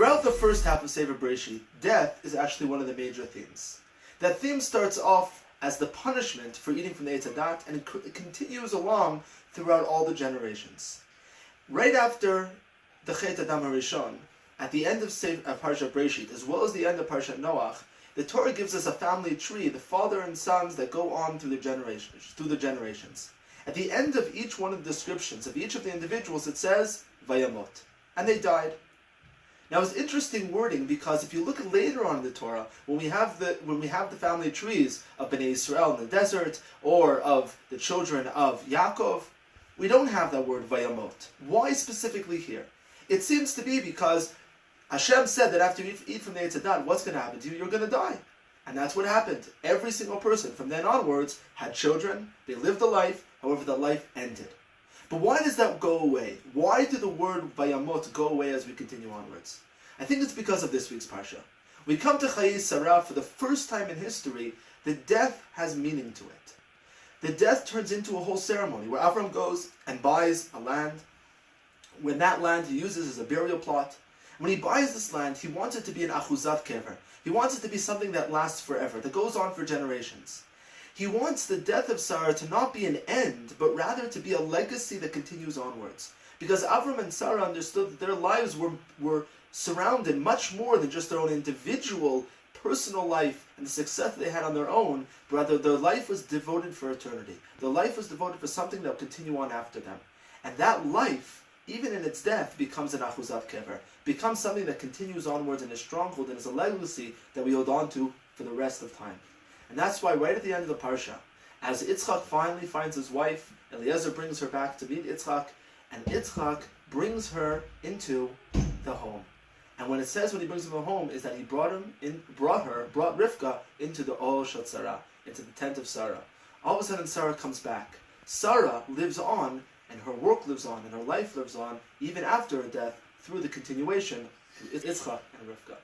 Throughout the first half of Sefer Bereshit, death is actually one of the major themes. That theme starts off as the punishment for eating from the Eitz Hadat, and it continues along throughout all the generations. Right after the Chet Adam HaRishon, at the end of Parshat Bereshit, as well as the end of Parshat Noach, the Torah gives us a family tree, the father and sons that go on through the generations. At the end of each one of the descriptions of each of the individuals, it says, Vayamot, and they died. Now it's interesting wording, because if you look later on in the Torah, when we have the family trees of Bnei Israel in the desert, or of the children of Yaakov, we don't have that word Vayamot. Why specifically here? It seems to be because Hashem said that after you eat from the Eitz Hadat, what's going to happen to you? You're going to die. And that's what happened. Every single person from then onwards had children, they lived a life, however the life ended. But why does that go away? Why did the word Vayamot go away as we continue onwards? I think it's because of this week's Parsha. We come to Chayei Sara for the first time in history. The death has meaning to it. The death turns into a whole ceremony where Avram goes and buys a land. When that land he uses as a burial plot. When he buys this land, he wants it to be an achuzat kever. He wants it to be something that lasts forever, that goes on for generations. He wants the death of Sarah to not be an end, but rather to be a legacy that continues onwards. Because Avram and Sarah understood that their lives were surrounded much more than just their own individual, personal life and the success they had on their own, but rather their life was devoted for eternity. Their life was devoted for something that will continue on after them. And that life, even in its death, becomes an achuzat kever, becomes something that continues onwards in a stronghold and is a legacy that we hold on to for the rest of time. And that's why right at the end of the Parsha, as Yitzchak finally finds his wife, Eliezer brings her back to meet Yitzchak, and Yitzchak brings her into the home. And when it says when he brings her home, is that he brought Rivka into the Ohel Shel Sarah, into the tent of Sarah. All of a sudden Sarah comes back. Sarah lives on, and her work lives on, and her life lives on, even after her death, through the continuation through Yitzchak and Rivka.